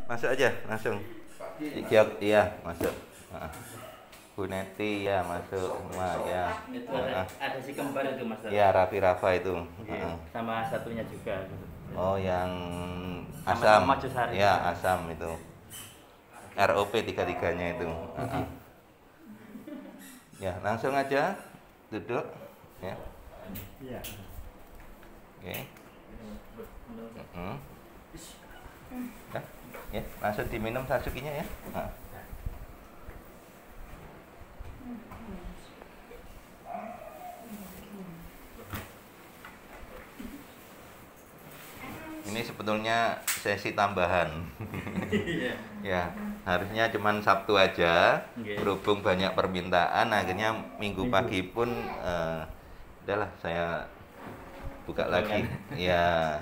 Masuk aja langsung. Iya, masuk. Bu Neti ya masuk semua ya. Itu ada si kembar itu Mas. Ya Raffi Rafa itu. Sama satunya juga. Oh yang Sama Asam. Josari. Ya Asam itu. ROP tiga-tiganya itu. Ya langsung aja duduk ya. Iya. Oke. Ya, langsung diminum Satsukinya ya. Ini sebetulnya sesi tambahan. Ya, harusnya cuma Sabtu aja. Berhubung banyak permintaan, akhirnya Minggu pagi pun udahlah saya buka lagi. Ya.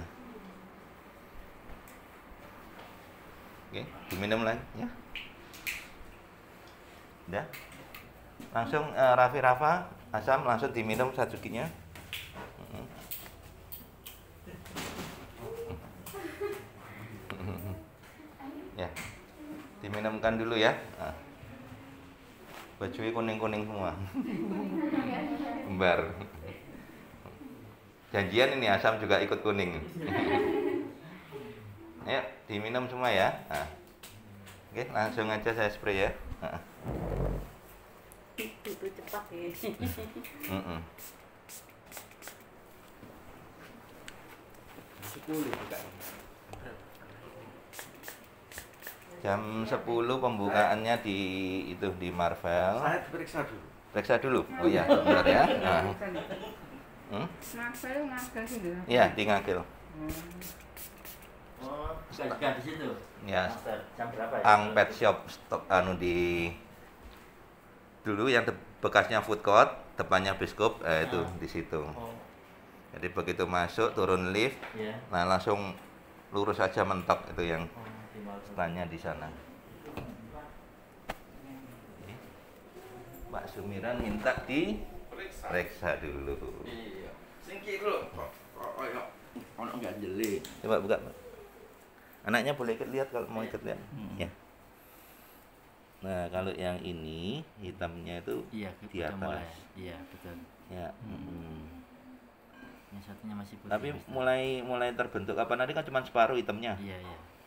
Oke, diminum lagi ya. Udah. Langsung Raffi Rafa, Asam langsung diminum Satsukinya. Ya. Diminumkan dulu ya. Bajunya kuning-kuning semua. Kembar. Janjian ini Asam juga ikut kuning. Ayo, diminum semua ya. Oke, langsung aja saya spray ya. Itu cepat ya. Jam 10 pembukaannya di itu di Marvel. Saya periksa dulu. Periksa dulu. Oh iya, benar ya. Ngagel ngagel sih ya. Iya, di Ngagel. Oh, juga di situ. Ya. Master, jam berapa ya? Ang Pet Shop stok di dulu yang bekasnya food court, depannya Biskop, itu di situ. Oh. Jadi begitu masuk turun lift, nah langsung lurus aja mentok itu yang standnya di sana. Pak Sumiran minta diperiksa dulu. Iya. Singkir dulu. Kok ono enggak jeli. Coba buka. Anaknya boleh ikut lihat kalau mau ikut lihat. Ya. Nah, kalau yang ini hitamnya itu di atas. Iya, betul. Ya. Yang satunya masih putih. Tapi mulai terbentuk apa nanti kan cuma separuh hitamnya. Iya.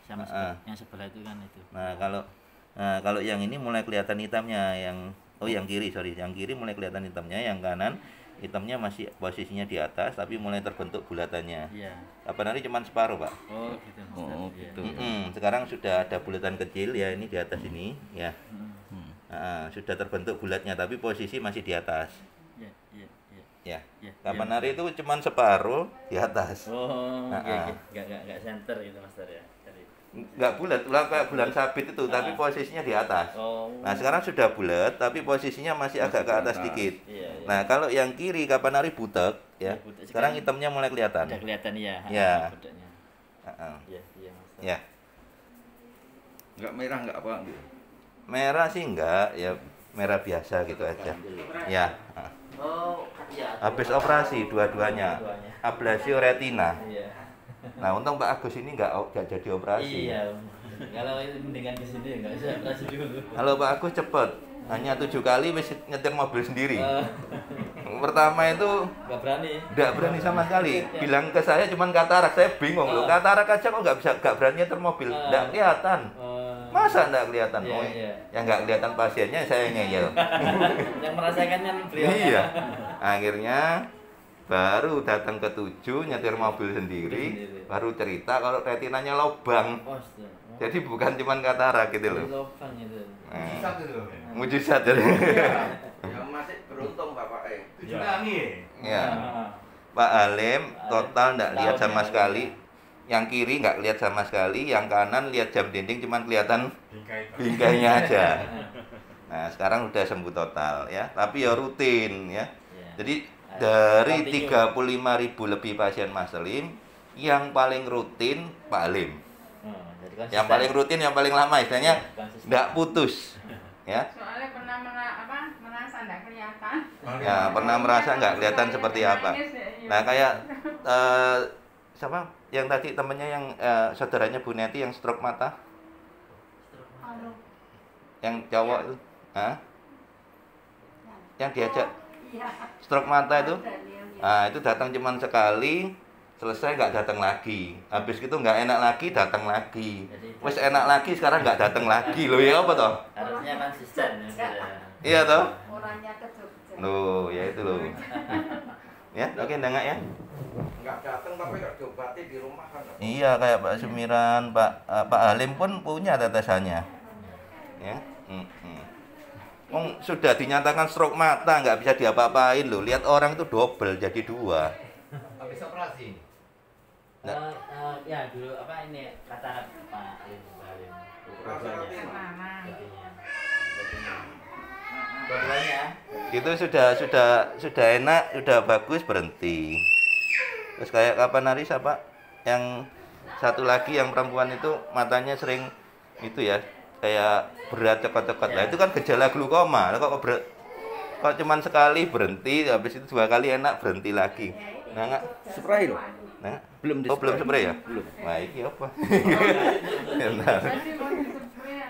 Sama yang sebelah itu kan itu. Nah, kalau yang ini mulai kelihatan hitamnya, yang kiri, yang kiri mulai kelihatan hitamnya, yang kanan hitamnya masih posisinya di atas tapi mulai terbentuk bulatannya. Iya. Apa nanti cuma separuh, Pak? Oh, gitu. Oh, gitu. Sekarang sudah ada bulatan kecil ya, ini di atas ini ya. Sudah terbentuk bulatnya tapi posisi masih di atas. Ya. Kapan hari itu cuma separuh di atas. Oh, enggak center gitu Master ya. Enggak bulat, kayak bulan sabit itu, tapi posisinya di atas. Nah, sekarang sudah bulat tapi posisinya masih agak ke atas dikit. Nah, kalau yang kiri kapan hari butek ya. Sekarang hitamnya mulai kelihatan. Udah kelihatan ya. Ya. Iya, Master. Ya. Enggak merah enggak apa gitu. Merah sih enggak, ya merah biasa gitu aja. Ya. Oh, iya. Habis operasi dua-duanya. Ablasio retina. Iya. Nah, untung Pak Agus ini enggak jadi operasi. Iya. Kalau itu mendingan ke sini enggak usah operasi dulu. Kalau Pak Agus cepet, hanya 7 kali wis nyetir mobil sendiri. Pertama itu enggak berani sama sekali. Bilang ke saya cuman katarak, saya bingung loh. Katarak aja kok enggak berani nyetir mobil. Enggak kelihatan. Masa enggak kelihatan? Yang enggak kelihatan pasiennya saya ngeyel. Yang merasakannya beliau. Iya. Akhirnya baru datang ke 7 nyetir mobil sendiri, baru cerita kalau retinanya lobang. Jadi bukan cuma katarak gitu loh. Lobang itu. Mujizat itu. Mujizat jadi. Yang masih beruntung Bapak Ya. Pak Halim total enggak lihat sama sekali. Yang kiri enggak lihat sama sekali, yang kanan lihat jam dinding cuma kelihatan bingkainya aja. Nah, sekarang udah sembuh total ya, tapi ya rutin ya. Jadi dari 35.000 lebih pasien Mas Lim, yang paling rutin Pak Halim. Yang paling rutin, yang paling lama istilahnya enggak putus. Ya. Soalnya pernah merasa enggak kelihatan. Ya, pernah merasa enggak kelihatan seperti apa. Nah, kayak siapa yang tadi temennya yang saudaranya Bu Neti yang stroke mata? Yang cowok itu, hah? Yang diajak stroke mata itu, nah itu datang cuman sekali, selesai nggak datang lagi. Habis itu nggak enak lagi, datang lagi. Wes enak lagi, sekarang nggak datang lagi loh ya apa toh? Harusnya konsisten ya. Iya toh? Orangnya ke Jogja. Loh, ya itu loh. Ya, oke enggak ya? Enggak datang tapi kok diobati di rumah kan. Iya, kayak Pak Sumiran, Pak Halim pun punya tetesannya. Ya. Sudah dinyatakan stroke mata, nggak bisa diapa-apain loh. Lihat orang itu double jadi 2. Habis operasi. Ya dulu apa ini kata Pak Halim. Dua-duanya. Itu sudah enak, sudah bagus, berhenti. Terus kayak kapan hari siapa? Yang satu lagi yang perempuan itu matanya sering itu ya, kayak berat cokot-cokot. Lah itu kan gejala glaukoma. Lah kok cuman sekali berhenti, habis itu 2 kali enak, berhenti lagi. Nah, enggak Spray loh. nah, Belum di belum spray ya? Belum. Wah, ini apa? Bentar. Tadi mau disepray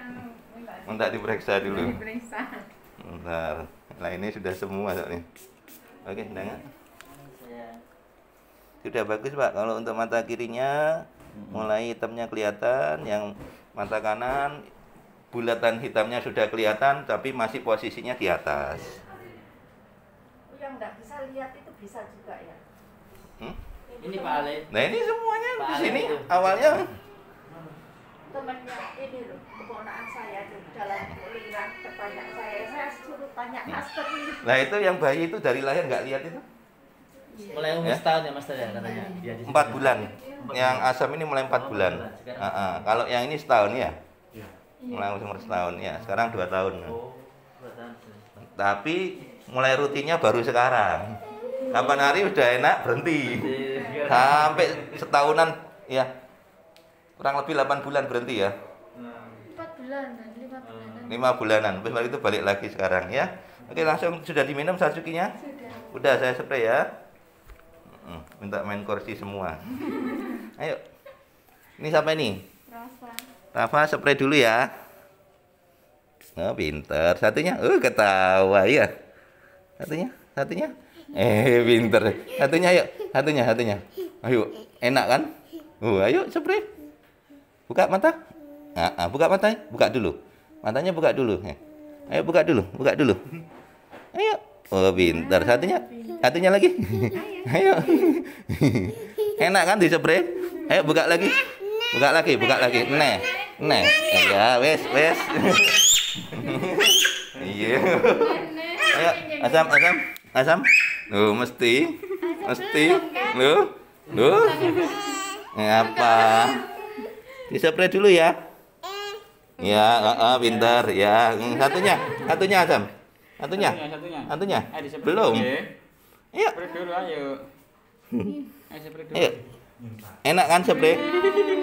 Minta diperiksa dulu. diperiksa. Bentar. Nah, ini sudah semua soalnya. Oke, enggak. Sudah bagus Pak, kalau untuk mata kirinya mulai hitamnya kelihatan, yang mata kanan bulatan hitamnya sudah kelihatan tapi masih posisinya di atas. Yang nggak bisa lihat itu bisa juga ya. Ini Pak Halim. Nah ini semuanya Pak di Ale sini itu. awalnya. Temannya ini loh, keponakan saya tuh dalam kuliah bertanya saya suruh tanya master ini. Nah itu yang bayi itu dari lahir nggak lihat itu Mulai umur Ya? setahun ya Mas ya katanya. Dia di sini. 4 bulan. Yang asam ini mulai 4 bulan. Kalau yang ini setahun ya, mulai umur setahun ya. Sekarang 2 tahun. Oh, betul. Tapi mulai rutinnya baru sekarang. Kapan hari udah enak berhenti. Sampai setahunan ya. Kurang lebih 8 bulan berhenti ya. 4 bulan, 5 bulan. 5 bulanan. Terus itu balik lagi sekarang ya. Oke, langsung sudah diminum Satsukinya? Udah saya spray ya. Minta main kursi semua. Ayo. Ini siapa ini? Rasa. Rafa spray dulu ya. Oh, pinter. Satunya, ketawa ya. Satunya. Pinter. Satunya ayo, satunya. Ayo, enak kan? Ayo spray. Buka mata. Buka matanya, buka dulu. Matanya buka dulu. Ayo buka dulu. Ayo. Oh, pinter. Satunya lagi. Ayo. Enak kan di spray? Ayo buka lagi. Buka lagi. Nah. Ya, wes. Iya. Ayo, asam. Loh, mesti. Loh. Ngapa? Di-spray dulu ya. Ya, pintar ya. Satunya asam. Satunya. Belum. Ayo. Spray dulu ayo. Ayo spray dulu. Ayo. Enak kan spray?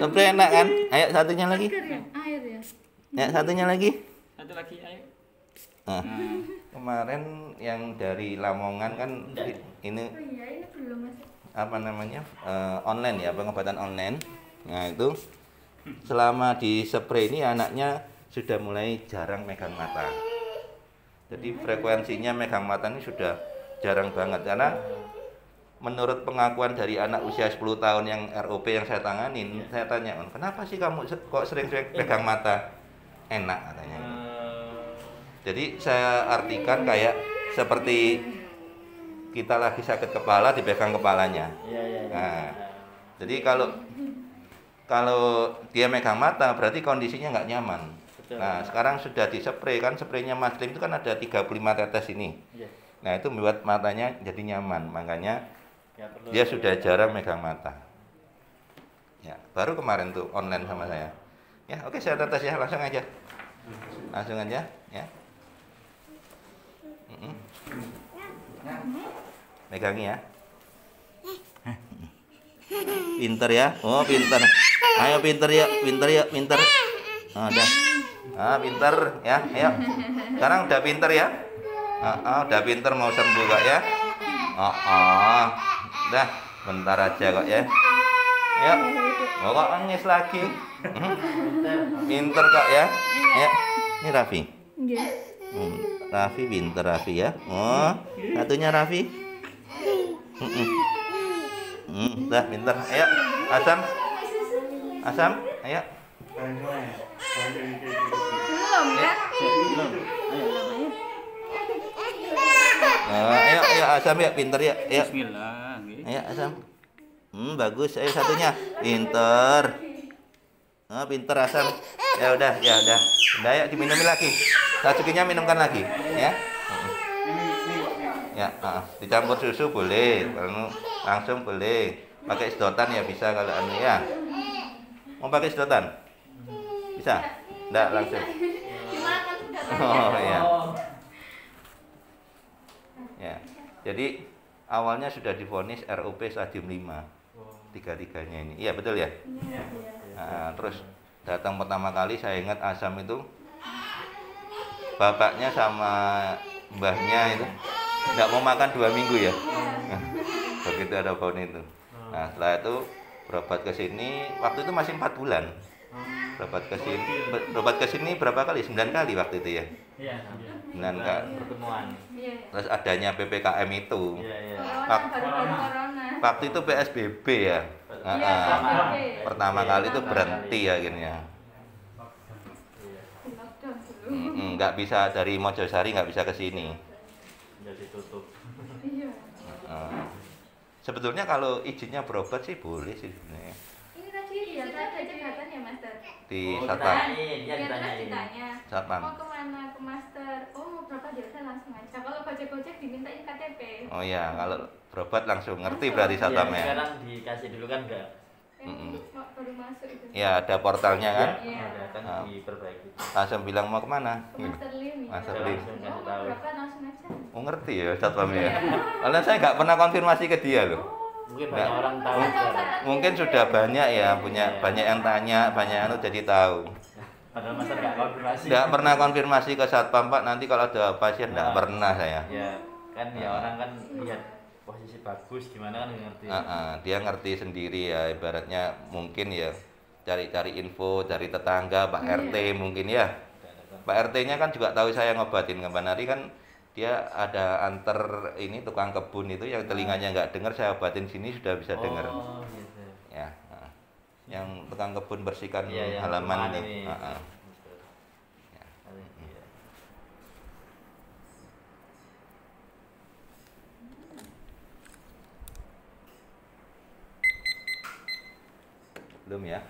Spray enak kan? Ayo satunya lagi. Air ya. Ya, satunya lagi. Satu lagi ayo. Nah, kemarin yang dari Lamongan kan ini Oh iya, ini belum masuk. apa namanya? Online ya, pengobatan online. Nah, itu selama di spray ini anaknya sudah mulai jarang megang mata. Jadi frekuensinya megang mata ini sudah jarang banget karena menurut pengakuan dari anak usia 10 tahun yang ROP yang saya tanganin, saya tanya, kenapa sih kamu kok sering-sering pegang mata? Enak katanya. Jadi saya artikan kayak seperti kita lagi sakit kepala dipegang kepalanya. Iya. Nah, jadi kalau dia megang mata berarti kondisinya nggak nyaman. Betul. Nah, sekarang sudah dispray kan, spraynya Mas Lim itu kan ada 35 tetes ini. Iya. Nah, itu membuat matanya jadi nyaman, makanya Ya, perlu. dia sudah jarang megang mata. Ya, baru kemarin tuh online sama saya. Ya, oke saya tetes ya, langsung aja ya. Megangi ya. Pinter ya. Oh, pinter. Ayo pinter ya. Udah. Pinter ya. Ayo. Sekarang udah pinter ya. Udah pinter mau sembuh kok ya. Udah, bentar aja kok ya. Ya. Oh, kok nangis lagi? Pinter kok ya. Ya. Ini Raffi. Nggih. Raffi pinter Raffi ya. Oh, satunya Raffi. Dah pinter. Ayo, Asam. Asam, ayo. Belum ya? Ayo Asam ya, pinter ya. Ayo. Bismillah, nggih. Ayo Asam. Bagus. Ayo satunya. Pinter. Pinter Asam. Ya udah. Udah ya diminumi lagi. Satsukinya minumkan lagi, ya. Ya, dicampur susu boleh, kalau langsung boleh. Pakai sedotan ya bisa kalau anu ya. Mau pakai sedotan? Bisa? Enggak langsung. Dimakan sudah. Oh iya. Ya. Jadi awalnya sudah divonis RUP stadium 5. Tiga-tiganya ini. Iya betul ya? Nah, terus datang pertama kali saya ingat Asam itu bapaknya sama mbahnya itu nggak mau makan 2 minggu ya. Begitu ada pohon itu. Nah setelah itu berobat ke sini, waktu itu masih 4 bulan. Berobat ke sini berapa kali? 9 kali waktu itu ya. Iya. 9 kali. Pertemuan. Terus adanya PPKM itu. Iya. Corona. Waktu itu PSBB ya. Pertama kali itu berhenti akhirnya. Nggak bisa dari Mojosari nggak bisa ke sini. Jadi tutup. Iya. Sebetulnya kalau izinnya berobat sih boleh sih sebenarnya. Ini tadi ya ada jembatan ya Master. Di Oh, Satpam. Dia Ya, terus ditanyain. ditanya. Satpam. Mau kemana ke Master? Oh mau berapa dia udah langsung aja. Kalau gojek dimintain KTP. Oh iya, kalau berobat langsung ngerti berarti satpamnya. Sekarang dikasih dulu kan enggak? Baru masuk itu. Ya ada portalnya kan. Iya. Ada kan diperbaiki. Langsung bilang mau kemana. Ke Master Lim. Ya. Master Lim. Langsung Oh, kasih mau tahu. berapa langsung aja. Oh ngerti ya satpamnya. Karena saya nggak pernah konfirmasi ke dia loh. Mungkin Nggak. banyak orang tahu sekarang. Mungkin sudah banyak ya punya banyak yang tanya, banyak anu jadi tahu. Padahal masa enggak konfirmasi. Nggak pernah konfirmasi ke satpam Pak, nanti kalau ada pasien nggak pernah saya. Ya, kan ya orang kan lihat posisi bagus gimana kan ngerti. Dia ngerti sendiri ya, ibaratnya mungkin ya cari-cari info dari tetangga, Pak RT mungkin ya. Pak RT-nya kan juga tahu saya ngobatin kapan hari kan dia ada antar ini tukang kebun itu yang telinganya nggak dengar saya obatin sini sudah bisa dengar. Oh, gitu. Ya. Yang tukang kebun bersihkan Iya, halaman rumah ini. ini. Ya. Iya. Belum ya?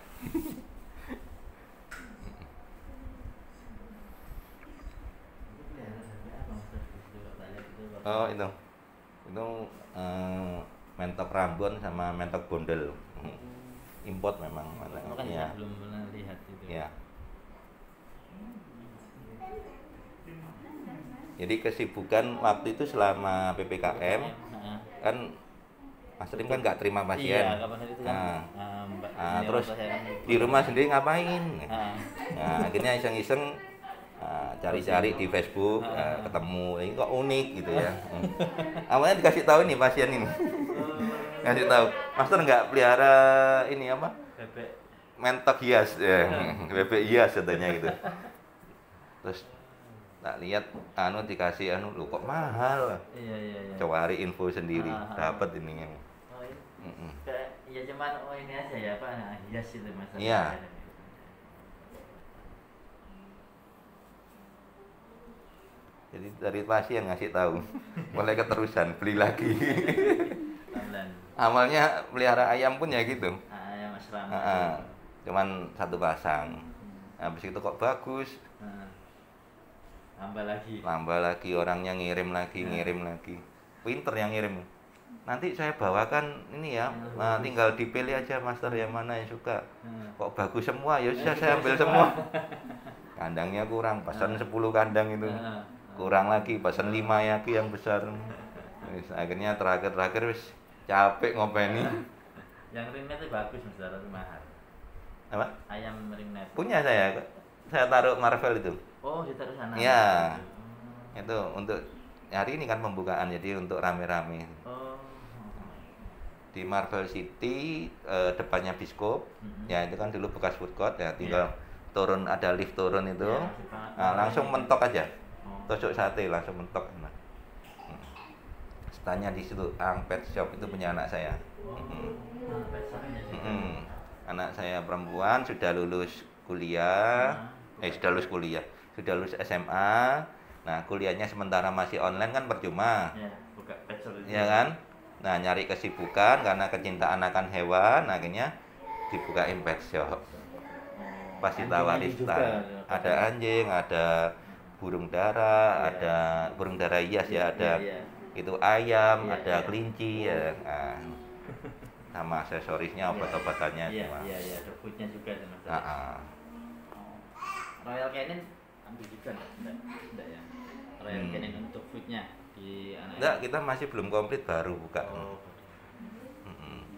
Oh itu mentok Rambon sama mentok Bondel. Import memang. Makanya Ya. belum pernah lihat itu. Ya. Jadi kesibukan waktu itu selama PPKM kan Mas Rim kan nggak terima pasien. Iya, kapan itu kan. Terus di rumah sendiri ngapain? Nah, akhirnya iseng-iseng cari-cari di Facebook, ketemu ini kok unik gitu ya. Awalnya dikasih tahu nih pasien ini. Kasih tahu, Master nggak pelihara ini apa? Bebek. Mentok hias ya. Bebek hias katanya gitu. Terus tak lihat dikasih lu kok mahal. Iya. Coba cari info sendiri, dapat ini. Oh, iya. Kayak ya cuman ini aja ya apa hias itu Mas. Iya. Jadi dari pasien ngasih tahu, boleh keterusan beli lagi. Awalnya pelihara ayam pun ya gitu. Ayam asram. Cuman 1 pasang. Habis itu kok bagus. Tambah lagi orangnya ngirim lagi. Pinter yang ngirim. Nanti saya bawakan ini ya, tinggal dipilih aja Master yang mana yang suka. Kok bagus semua, ya sudah saya ambil semua. Kandangnya kurang, pesan 10 kandang itu. Kurang lagi, pesan 5 lagi yang besar. Akhirnya terakhir wis capek ngopeni. Yang ringnet itu bagus Mas, tapi mahal. Apa? Ayam ringnet. Punya saya taruh Marvel itu. Oh, ditaruh sana. Iya. Itu untuk hari ini kan pembukaan, jadi untuk rame-rame. Oh. di Marvel City, depannya Biskop. Ya itu kan dulu bekas food court ya, tinggal turun, ada lift turun itu. Nah, langsung mentok aja. Tusuk sate langsung mentok. Nah. Tanya di situ, Pet Shop itu punya anak saya. Anak saya perempuan sudah lulus kuliah, sudah lulus SMA. Nah, kuliahnya sementara masih online kan percuma. Ya kan? Nah, nyari kesibukan karena kecintaan akan hewan, akhirnya dibuka pet shop. Pasti tawarin ada anjing, ada burung dara, ada burung dara hias ya, ada itu ayam, ada kelinci ya. Nah, sama aksesorisnya, obat-obatannya semua. Iya, ada foodnya juga sama. Royal Canin ambil juga enggak ya? Royal Canin untuk foodnya di anak. Enggak, kita masih belum komplit, baru buka.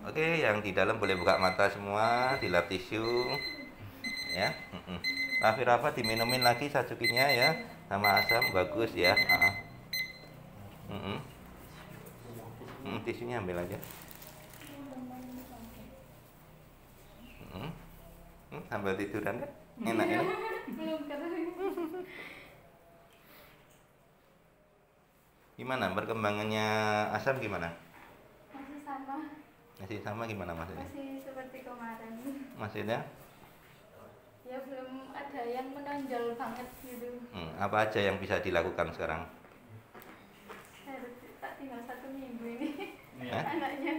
Oke, yang di dalam boleh buka mata semua, dilap tisu. Ya. Rafa diminumin lagi sajukinya ya, sama asam bagus ya. Tisunya ambil aja. Sambil tiduran kan? Enak. Gimana perkembangannya asam gimana? Masih sama gimana maksudnya? Masih seperti kemarin. Maksudnya? Ya belum ada yang menonjol banget gitu. Apa aja yang bisa dilakukan sekarang? Tak tinggal 1 minggu ini. Anaknya?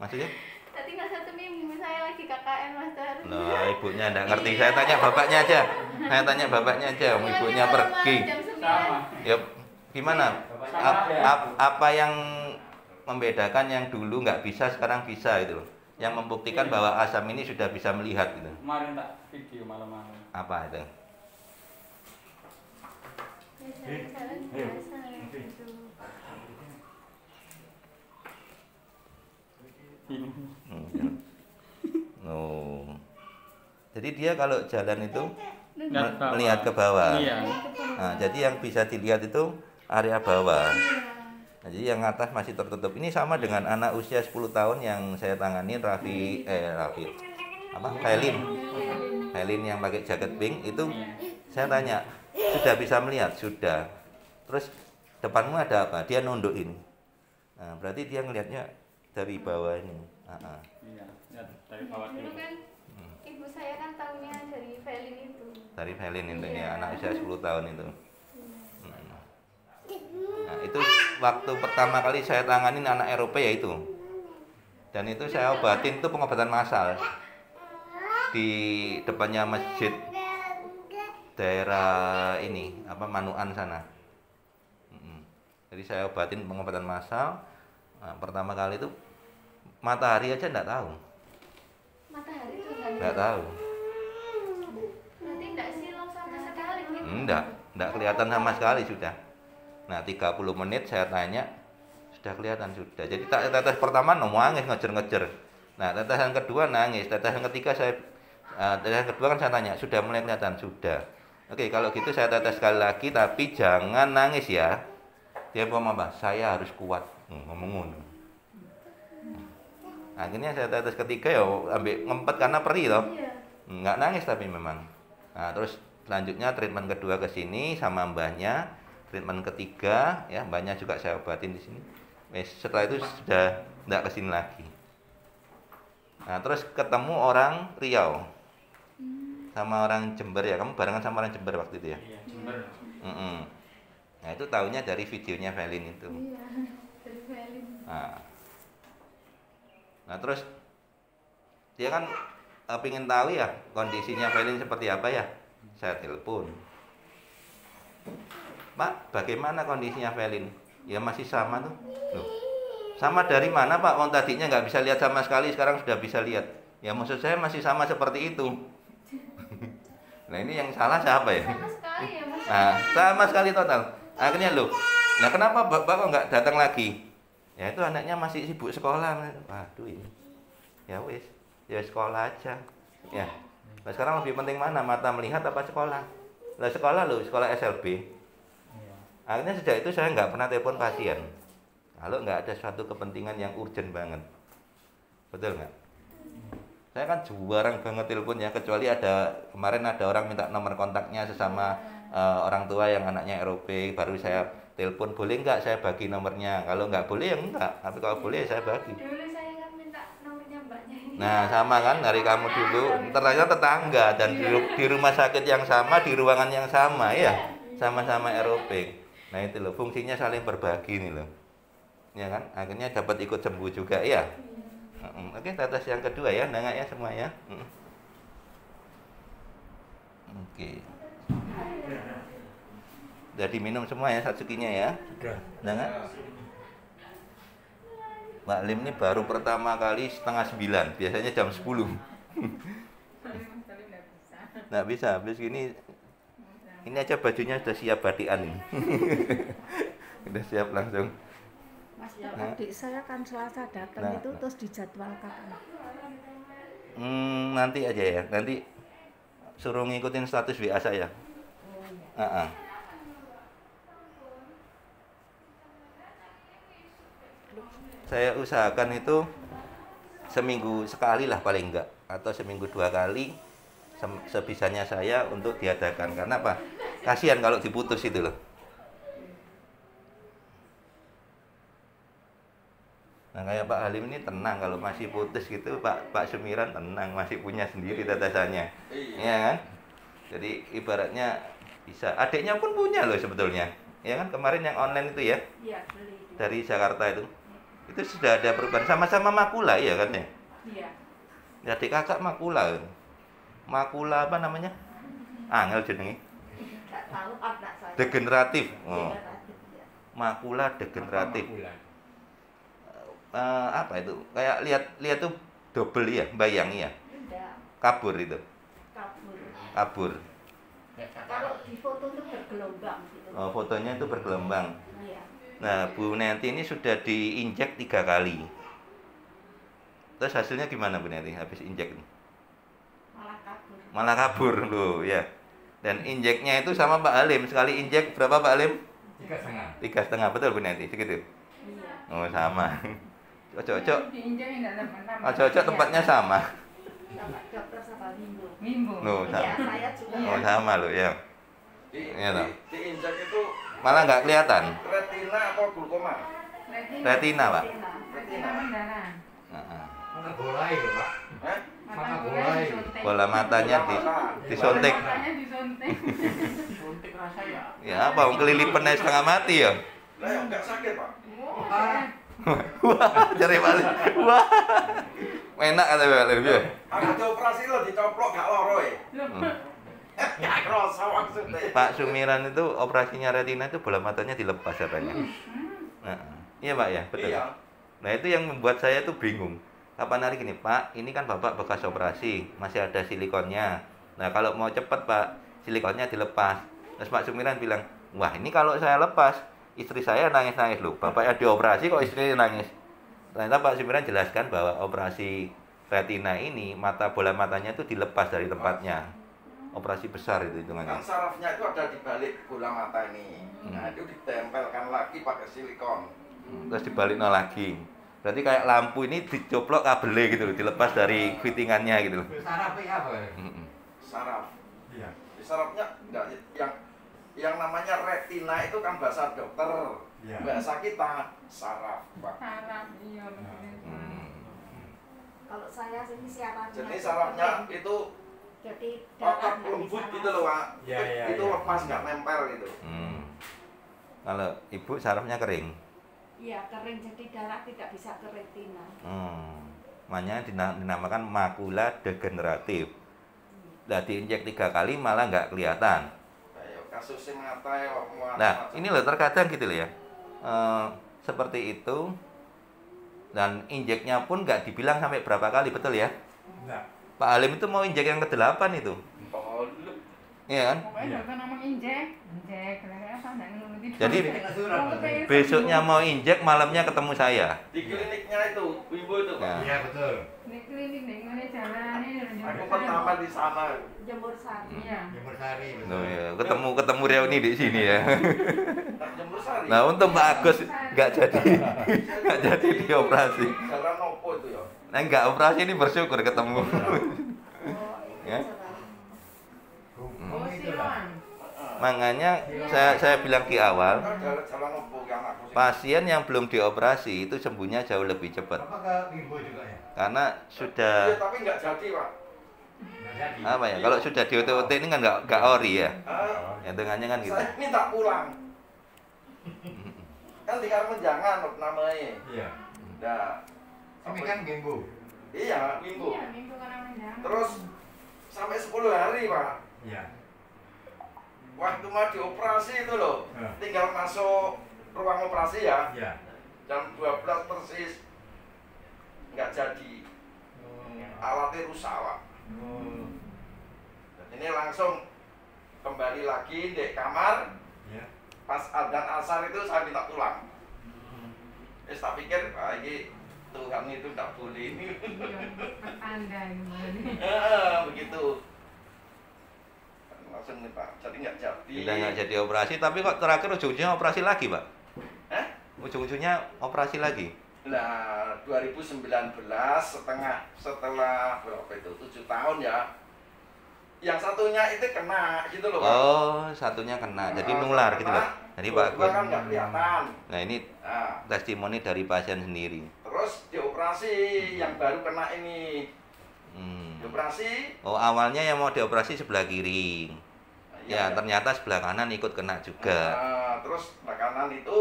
Maksudnya? Tak tinggal 1 minggu, saya lagi KKN Mas Dar. Loh, ibunya enggak ngerti. Saya tanya bapaknya aja. Ibunya pergi. Jam 9. Ya, gimana? Apa yang membedakan yang dulu nggak bisa sekarang bisa itu loh? Yang membuktikan bahwa asam ini sudah bisa melihat gitu. Kemarin tak video malam-malam. Apa itu? Ya, jalan biasa gitu. Jadi dia kalau jalan itu melihat ke bawah. Iya. Nah, jadi yang bisa dilihat itu area bawah. Nah, jadi yang atas masih tertutup. Ini sama dengan anak usia 10 tahun yang saya tangani, Helin yang pakai jaket pink itu. Saya tanya, sudah bisa melihat? Sudah. Terus depanmu ada apa? Dia nunduk ini. Nah, berarti dia ngelihatnya dari bawah ini. Iya, dari bawah Dulu kan ibu saya kan tahunya dari Felin itu. Dari Felin itu ya, anak usia 10 tahun itu. Nah, itu waktu pertama kali saya tanganin anak Eropa ya itu. Dan itu saya obatin, itu pengobatan massal di depannya masjid daerah ini, Manuan sana. Jadi saya obatin pengobatan massal. Nah, pertama kali itu matahari aja enggak tahu. Matahari itu Enggak tahu. Berarti enggak silau sama sekali gitu. Enggak kelihatan sama sekali sudah. Nah, 30 menit saya tanya, sudah kelihatan sudah. Jadi tetes pertama nangis ngejer-ngejer. Nah, tetes yang kedua nangis, tetes yang ketiga tetes yang kedua kan saya tanya, sudah mulai kelihatan? Sudah. Oke, kalau gitu saya tetes sekali lagi, tapi jangan nangis ya. Dia ngomong apa? Saya harus kuat. Ngomong. Akhirnya saya tetes ketiga ya ambil ngempet karena perih toh. Nggak nangis tapi memang. Nah, terus selanjutnya treatment kedua ke sini sama mbahnya. Treatment ketiga ya, mbahnya juga saya obatin di sini. Setelah itu sudah nggak ke sini lagi. Nah, terus ketemu orang Riau. Sama orang Jember ya. Kamu barengan sama orang Jember waktu itu ya? Iya, Jember. Nah, itu tahunya dari videonya Felin itu. Iya, dari Felin. Nah, terus dia kan pengen tahu ya kondisinya Felin seperti apa ya. Saya telepon. Pak, bagaimana kondisinya Felin? Ya masih sama tuh. Loh, sama dari mana Pak? Wong tadinya nggak bisa lihat sama sekali, sekarang sudah bisa lihat. Ya maksud saya masih sama seperti itu. Nah, ini yang salah siapa ya? Sama sekali ya Mas. Nah, sama sekali total. Akhirnya loh, nah kenapa Bapak kok nggak datang lagi? Ya itu anaknya masih sibuk sekolah. Waduh ini. Ya wis, ya sekolah aja. Ya. Nah, sekarang lebih penting mana? Mata melihat apa sekolah? Lah sekolah loh, sekolah SLB. Akhirnya sejak itu saya nggak pernah telepon pasien. Kalau nggak ada suatu kepentingan yang urgent banget. Betul nggak? Saya kan jarang banget telepon ya, kecuali kemarin ada orang minta nomor kontaknya sesama orang tua yang anaknya ROP, baru saya telepon, boleh nggak saya bagi nomornya? Kalau nggak boleh ya enggak, tapi kalau boleh saya bagi. Dulu saya kan minta nomornya mbaknya ini. Nah sama kan dari kamu dulu, ternyata tetangga dan di rumah sakit yang sama, di ruangan yang sama ya, sama-sama ROP. Nah itu loh, fungsinya saling berbagi nih loh, ya kan? Akhirnya dapat ikut sembuh juga ya. Oke, tetes yang kedua ya, nengak ya semua ya. Oke. Udah diminum semua ya satsukinya ya. Nengak. Mbak Lim ini baru pertama kali 8:30, biasanya jam 10. Nggak bisa, habis gini. Ini aja bajunya sudah siap batikan ini. Udah siap langsung. Mas, adik saya kan Selasa datang itu terus dijadwalkan. Nanti aja ya, nanti suruh ngikutin status WA saya. Saya usahakan itu seminggu sekali lah paling enggak, atau seminggu 2 kali sebisanya saya untuk diadakan. Karena apa? Kasihan kalau diputus itu loh. Nah kayak Pak Halim ini tenang kalau masih putus gitu, Pak Sumiran tenang masih punya sendiri tetesannya, ya kan? Jadi ibaratnya bisa, adiknya pun punya loh sebetulnya, ya kan? Kemarin yang online itu ya, Beli. dari Jakarta itu sudah ada perubahan, sama-sama makula ya kan ya? Iya. Adik kakak makula apa namanya? Angel jenenge. Nggak tahu anak saya. Degeneratif. Oh. Degeneratif, ya. Makula degeneratif. Apa itu? Kayak lihat tuh double ya, bayangi ya. Enggak, Kabur itu. Kabur. kalau di foto itu bergelombang gitu. Oh, fotonya itu bergelombang. Iya. Nah, Bu Neti ini sudah diinjek 3 kali. Terus hasilnya gimana Bu Neti habis injek ini? Malah kabur loh ya. Dan injeknya itu sama Pak Halim, sekali injek berapa Pak Halim? 3,5. 3,5, betul Bu Neti segitu. Iya. Oh sama. Cocok. Oh, Cocok tempatnya sama. Sama dokter sama Mimbo. Loh, Iya, sama. saya juga. Oh sama loh ya. Iya toh. Diinjak itu Malah nggak kelihatan. retina atau glukoma? Retina, Pak. Retina mendarah. Heeh. Mata bola itu, Pak. Hah? Mata bola itu. Bola matanya disuntik. Matanya disuntik. Suntik rasa ya. Ya apa kelilipan aja setengah mati ya. Lah yang enggak sakit, Pak. Wah, jari balik. Wah. Enak kata Pak Halim ya. Aku dioperasi lo dicoplok gak loro ya. Gak kerasa maksudnya. Pak Sumiran itu operasinya retina itu bola matanya dilepas katanya. Nah, iya Pak ya, betul. Iya. Nah itu yang membuat saya tuh bingung. Kapan hari gini Pak, ini kan Bapak bekas operasi, masih ada silikonnya. Nah kalau mau cepet Pak, silikonnya dilepas. Terus Pak Sumiran bilang, wah ini kalau saya lepas, istri saya nangis-nangis loh. Bapaknya dioperasi kok istrinya nangis. Ternyata Pak Sumiran jelaskan bahwa operasi retina ini, bola matanya itu dilepas dari tempatnya. Operasi besar itu hitungannya. Kan sarafnya itu ada di balik bola mata ini. Nah, itu ditempelkan lagi pakai silikon. Terus dibalik lagi. Berarti kayak lampu ini dicoplok kabelnya gitu loh, dilepas dari fittingannya gitu loh. Saraf apa ya? Saraf. Iya. Di sarafnya enggak yang namanya retina itu kan bahasa dokter. Iya. Bahasa kita saraf, Pak. Saraf, iya. Kalau saya sini siarannya. Jadi sarafnya itu jadi otot darah lembut gitu loh, Pak. Iya, Itu iya. lepas nggak nempel gitu. Kalau ibu sarafnya kering. Iya, kering jadi darah tidak bisa ke retina. Makanya dinamakan makula degeneratif. Nah diinjek 3 kali malah nggak kelihatan. Kayak kasusnya mata ya, muat. Nah ini loh terkadang gitu loh ya. Seperti itu. Dan injeknya pun nggak dibilang sampai berapa kali, betul ya? Enggak. Pak Halim itu mau injek yang ke-8 itu. Oh, Iya kan? Pokoknya dokter ngomong injek, kira-kira apa enggak nuruti. Jadi besoknya mau injek, malamnya ketemu saya. di kliniknya itu, Ibu itu, Pak. Ya. Iya, betul. Di klinik di mana jalan ini. Aku pertama di sana. Jemur sari. Iya. Jemur Sari. betul. Loh, ya. Ketemu reuni di sini ya. Jemur Sari. Nah untuk Pak Agus nggak jadi dioperasi. Jalan nopo itu ya? Nah, enggak operasi ini bersyukur ketemu. Ya. Oh, siluan. Makanya saya bilang di awal, Jalan opo yang aku sih. pasien yang belum dioperasi itu sembuhnya jauh lebih cepat. Apakah Bimbo juga ya? Karena Iya, sudah tapi nggak jadi, Pak. Nggak jadi. apa ya? Kalau sudah di OT ini kan enggak ori ya. Ah, Hitungannya kan gitu. saya minta pulang. Kan di Karmen jangan namanya. Iya. Nah, Ini kan Bimbo. iya, minggu. Iya, minggu karena menjangan. Terus sampai 10 hari, Pak. Iya. Waktu mau dioperasi itu loh, Ya. tinggal masuk ruang operasi ya, Iya. jam 12 persis. Nggak jadi, alatnya rusak, Pak. Oh. Ini langsung kembali lagi di kamar. Iya. Pas adzan asar itu saya minta pulang. Terus tak pikir, wah ini Tuhan itu nggak boleh ini. Anda gimana? Begitu. Langsung minta, jadi nggak jadi. Sudah nggak jadi operasi, tapi kok terakhir ujung-ujungnya operasi lagi, Pak? Eh? Ujung-ujungnya operasi lagi. Nah, 2019 setelah berapa itu? 7 tahun ya. Yang satunya itu kena gitu loh, Pak. Oh, satunya kena. Jadi Nah, nular satu gitu, kena, Pak. Jadi Pak dua Agus. kan nggak kelihatan. Nah, ini Nah, testimoni dari pasien sendiri. terus dioperasi yang baru kena ini. Hmm. Dioperasi. Oh, awalnya yang mau dioperasi sebelah kiri. Ya, iya. ternyata sebelah kanan ikut kena juga. Nah, terus makanan itu